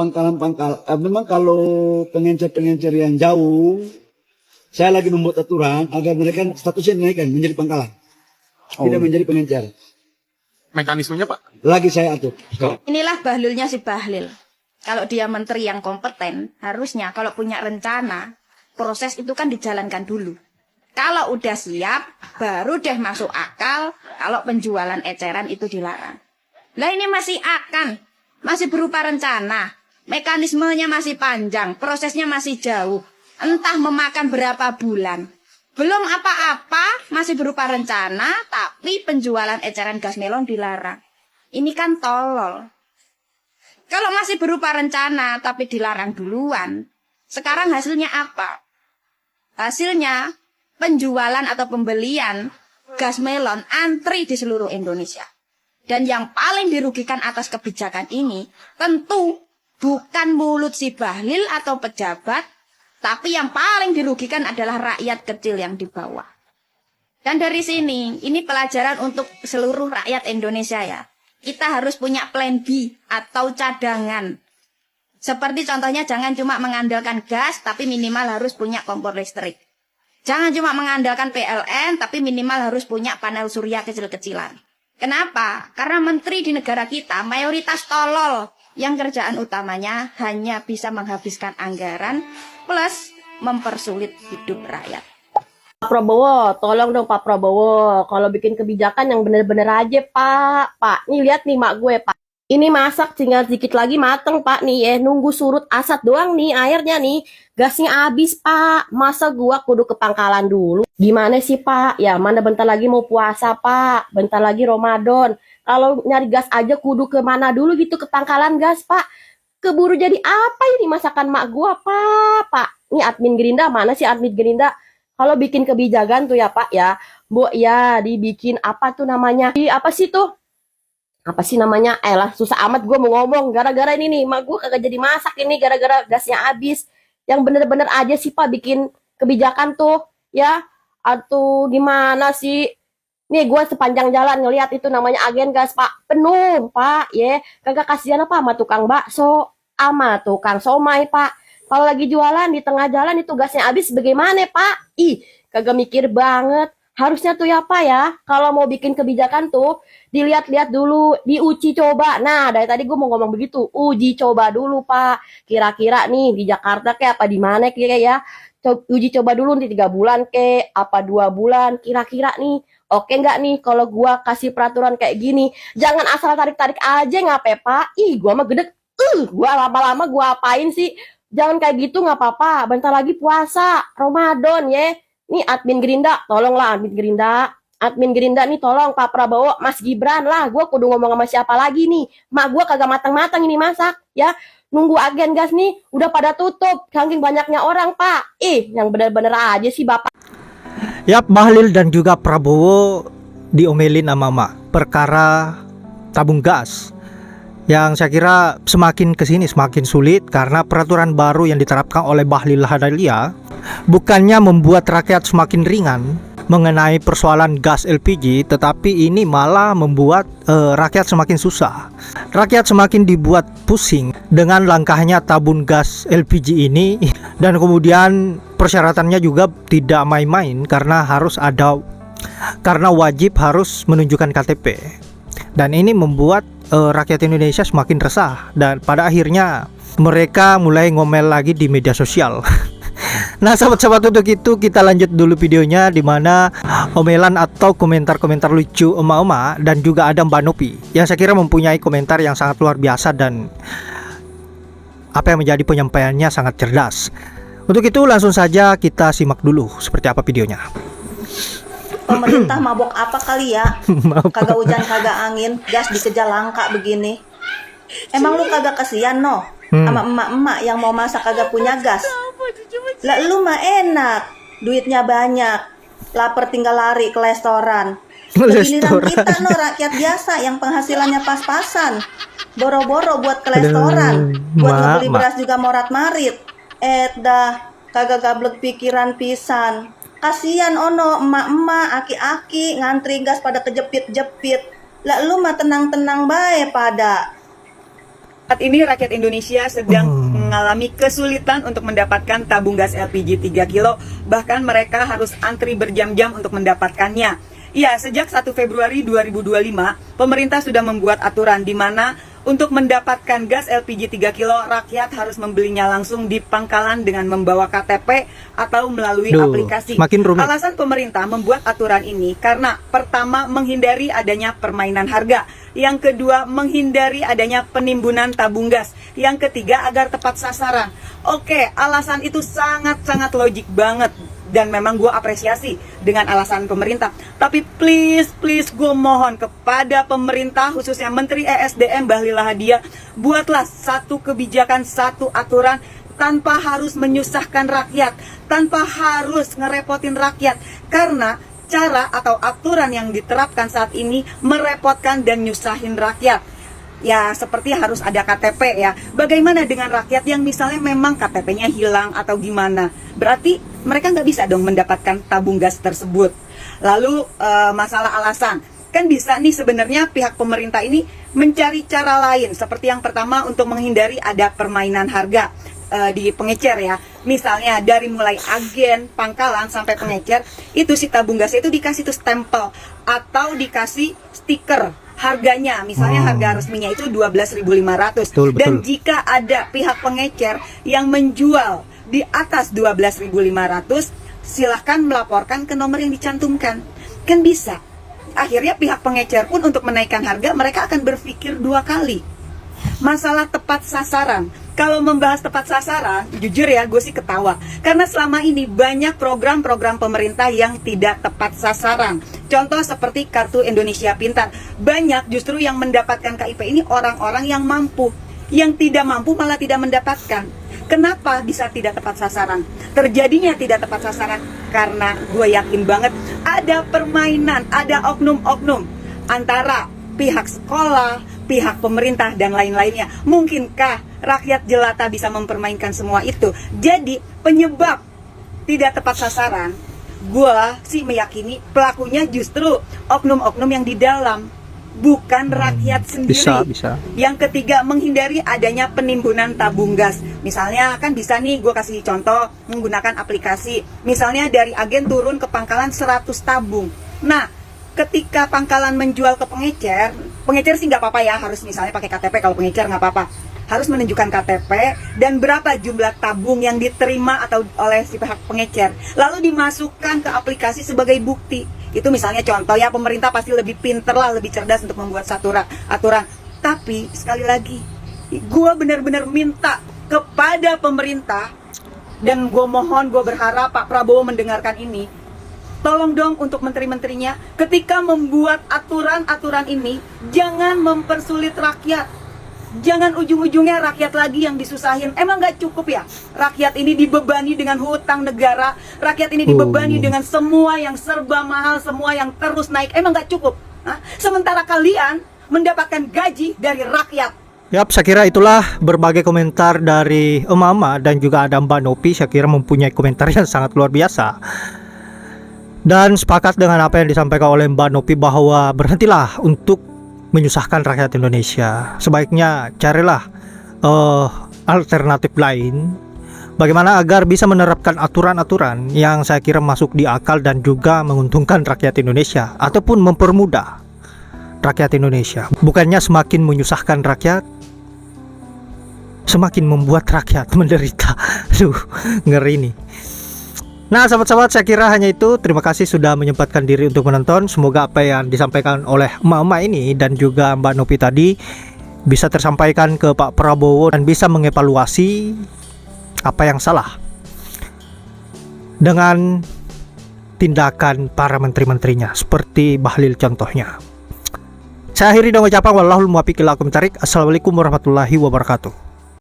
memang kalau pengencer-pengencer yang jauh, saya lagi membuat aturan agar mereka statusnya dinaikkan menjadi pangkalan, tidak menjadi pengencer. Mekanismenya Pak? Lagi saya atur. Inilah bahlilnya si Bahlil. Kalau dia menteri yang kompeten, harusnya kalau punya rencana, proses itu kan dijalankan dulu. Kalau udah siap, baru deh masuk akal kalau penjualan eceran itu dilarang. Lah ini masih masih berupa rencana. Mekanismenya masih panjang, prosesnya masih jauh. Entah memakan berapa bulan. Belum apa-apa, masih berupa rencana, tapi penjualan eceran gas melon dilarang. Ini kan tolol. Kalau masih berupa rencana, tapi dilarang duluan, sekarang hasilnya apa? Hasilnya, penjualan atau pembelian gas melon antri di seluruh Indonesia. Dan yang paling dirugikan atas kebijakan ini, tentu bukan mulut si Bahlil atau pejabat, tapi yang paling dirugikan adalah rakyat kecil yang di bawah. Dan dari sini, ini pelajaran untuk seluruh rakyat Indonesia ya. Kita harus punya plan B atau cadangan. Seperti contohnya jangan cuma mengandalkan gas, tapi minimal harus punya kompor listrik. Jangan cuma mengandalkan PLN, tapi minimal harus punya panel surya kecil-kecilan. Kenapa? Karena menteri di negara kita mayoritas tolol. Yang kerjaan utamanya hanya bisa menghabiskan anggaran plus mempersulit hidup rakyat. Pak Prabowo, tolong dong Pak Prabowo, kalau bikin kebijakan yang bener-bener aja Pak. Pak, nih lihat nih mak gue Pak. Ini masak tinggal sedikit lagi mateng Pak nih ya, nunggu surut asat doang nih airnya nih. Gasnya habis Pak, masa gua kudu ke pangkalan dulu? Gimana sih Pak? Ya mana bentar lagi mau puasa Pak, bentar lagi Ramadan. Kalau nyari gas aja kudu ke mana dulu gitu, ke pangkalan gas Pak. Keburu jadi apa ini masakan mak gua Pak? Ini admin Gerinda, mana sih admin Gerinda? Kalau bikin kebijakan tuh ya Pak ya, Bu ya dibikin apa tuh namanya? Apa sih tuh? Apa sih namanya? Lah susah amat gue mau ngomong. Gara-gara ini nih, mak gue kagak jadi masak ini gara-gara gasnya habis. Yang bener-bener aja sih Pak bikin kebijakan tuh ya. Atau gimana sih? Nih gue sepanjang jalan ngelihat itu namanya agen gas Pak. Penuh Pak ya. Kagak kasihan apa sama tukang bakso, sama tukang somai Pak. Kalau lagi jualan di tengah jalan itu gasnya habis bagaimana Pak? Ih kagak mikir banget. Harusnya tuh ya Pak ya, kalau mau bikin kebijakan tuh, dilihat-lihat dulu, diuji coba. Nah, dari tadi gue mau ngomong begitu, uji coba dulu Pak. Kira-kira nih di Jakarta kayak apa di mana kayak ya. Uji coba dulu nih 3 bulan kayak apa 2 bulan. Kira-kira nih, oke nggak nih kalau gue kasih peraturan kayak gini. Jangan asal tarik-tarik aja ngapain Pak. Ih, gue mah gede. Gue lama-lama gue apain sih. Jangan kayak gitu nggak apa-apa. Bentar lagi puasa, Ramadan ya. Nih admin Gerinda, tolonglah admin Gerinda. Admin Gerinda nih tolong Pak Prabowo, Mas Gibran lah. Gue kudu ngomong sama siapa lagi nih. Mak gue kagak matang-matang ini masak ya. Nunggu agen gas nih udah pada tutup. Saking banyaknya orang Pak. Yang bener-bener aja sih Bapak. Yap, Bahlil dan juga Prabowo diomelin sama mak perkara tabung gas. Yang saya kira semakin kesini semakin sulit karena peraturan baru yang diterapkan oleh Bahlil Lahadalia bukannya membuat rakyat semakin ringan mengenai persoalan gas LPG, tetapi ini malah membuat rakyat semakin susah. Rakyat semakin dibuat pusing dengan langkahnya tabung gas LPG ini, dan kemudian persyaratannya juga tidak main-main karena wajib harus menunjukkan KTP. Dan ini membuat rakyat Indonesia semakin resah, dan pada akhirnya mereka mulai ngomel lagi di media sosial. Nah sahabat-sahabat, untuk itu kita lanjut dulu videonya, dimana omelan atau komentar-komentar lucu emak-emak dan juga ada Mbak Nopi yang saya kira mempunyai komentar yang sangat luar biasa dan apa yang menjadi penyampaiannya sangat cerdas. Untuk itu langsung saja kita simak dulu seperti apa videonya. Pemerintah mabok apa kali ya? Kagak hujan kagak angin, gas dikejar langka begini. Emang lu kagak kasihan no sama emak-emak yang mau masak kagak punya gas? Lah lu mah enak, duitnya banyak, lapar tinggal lari ke restoran. Giliran kita no rakyat biasa yang penghasilannya pas-pasan, boro-boro buat ke restoran, buat ngebeli beras juga morat-marit. Dah kagak gablek pikiran pisan. Kasian ono emak-emak, aki-aki ngantri gas pada kejepit-jepit. Lah lu mah tenang-tenang bae pada. Saat ini rakyat Indonesia sedang mengalami kesulitan untuk mendapatkan tabung gas LPG 3 kilo, bahkan mereka harus antri berjam-jam untuk mendapatkannya. Ya, sejak 1 Februari 2025, pemerintah sudah membuat aturan di mana untuk mendapatkan gas LPG 3 kilo, rakyat harus membelinya langsung di pangkalan dengan membawa KTP atau melalui aplikasi. Makin rumit. Alasan pemerintah membuat aturan ini karena pertama, menghindari adanya permainan harga. Yang kedua, menghindari adanya penimbunan tabung gas. Yang ketiga, agar tepat sasaran. Oke, alasan itu sangat-sangat logik banget. Dan memang gue apresiasi dengan alasan pemerintah. Tapi please gue mohon kepada pemerintah, khususnya Menteri ESDM Bahlil Lahadalia, buatlah satu kebijakan, satu aturan tanpa harus menyusahkan rakyat, tanpa harus ngerepotin rakyat. Karena cara atau aturan yang diterapkan saat ini merepotkan dan nyusahin rakyat. Ya, seperti harus ada KTP ya. Bagaimana dengan rakyat yang misalnya memang KTP-nya hilang atau gimana? Berarti mereka nggak bisa dong mendapatkan tabung gas tersebut. Lalu masalah alasan. Kan bisa nih sebenarnya pihak pemerintah ini mencari cara lain. Seperti yang pertama, untuk menghindari ada permainan harga di pengecer ya. Misalnya dari mulai agen, pangkalan sampai pengecer, itu si tabung gasnya itu dikasih tuh stempel atau dikasih stiker harganya. Misalnya harga resminya itu 12.500. Dan jika ada pihak pengecer yang menjual di atas 12.500, silahkan melaporkan ke nomor yang dicantumkan. Kan bisa. Akhirnya pihak pengecer pun untuk menaikkan harga, mereka akan berpikir dua kali. Masalah tepat sasaran. Kalau membahas tepat sasaran, jujur ya, gue sih ketawa. Karena selama ini banyak program-program pemerintah yang tidak tepat sasaran. Contoh seperti Kartu Indonesia Pintar. Banyak justru yang mendapatkan KIP ini orang-orang yang mampu. Yang tidak mampu malah tidak mendapatkan. Kenapa bisa tidak tepat sasaran? Terjadinya tidak tepat sasaran karena gue yakin banget ada permainan, ada oknum-oknum antara pihak sekolah, pihak pemerintah, dan lain-lainnya. Mungkinkah rakyat jelata bisa mempermainkan semua itu? Jadi penyebab tidak tepat sasaran, gue sih meyakini pelakunya justru oknum-oknum yang di dalam, bukan rakyat sendiri. Bisa. Yang ketiga, menghindari adanya penimbunan tabung gas. Misalnya kan bisa nih, gue kasih contoh menggunakan aplikasi. Misalnya dari agen turun ke pangkalan 100 tabung. Nah, ketika pangkalan menjual ke pengecer, pengecer sih nggak apa-apa ya, harus misalnya pakai KTP. Kalau pengecer nggak apa-apa, harus menunjukkan KTP dan berapa jumlah tabung yang diterima atau oleh si pihak pengecer, lalu dimasukkan ke aplikasi sebagai bukti. Itu misalnya contoh ya, pemerintah pasti lebih pinter lah, lebih cerdas untuk membuat satu aturan. Tapi sekali lagi, gue benar-benar minta kepada pemerintah, dan gue mohon, gue berharap Pak Prabowo mendengarkan ini. Tolong dong untuk menteri-menterinya, ketika membuat aturan-aturan ini, jangan mempersulit rakyat. Jangan ujung-ujungnya rakyat lagi yang disusahin. Emang gak cukup ya? Rakyat ini dibebani dengan hutang negara. Rakyat ini dibebani dengan semua yang serba mahal, semua yang terus naik. Emang gak cukup? Hah? Sementara kalian mendapatkan gaji dari rakyat. Yap, saya kira itulah berbagai komentar dari Mama dan juga ada Mbak Nopi. Saya kira mempunyai komentar yang sangat luar biasa. Dan sepakat dengan apa yang disampaikan oleh Mbak Nopi bahwa berhentilah untuk menyusahkan rakyat Indonesia. Sebaiknya carilah alternatif lain bagaimana agar bisa menerapkan aturan-aturan yang saya kira masuk di akal dan juga menguntungkan rakyat Indonesia ataupun mempermudah rakyat Indonesia. Bukannya semakin menyusahkan rakyat, semakin membuat rakyat menderita. Aduh, ngeri nih. Nah, sahabat-sahabat, saya kira hanya itu. Terima kasih sudah menyempatkan diri untuk menonton. Semoga apa yang disampaikan oleh Mama ini dan juga Mbak Nopi tadi bisa tersampaikan ke Pak Prabowo dan bisa mengevaluasi apa yang salah dengan tindakan para menteri-menterinya, seperti Bahlil contohnya. Saya akhiri dengan ucapan wallahul muwaffiq ila aqwamit thoriq. Assalamualaikum warahmatullahi wabarakatuh.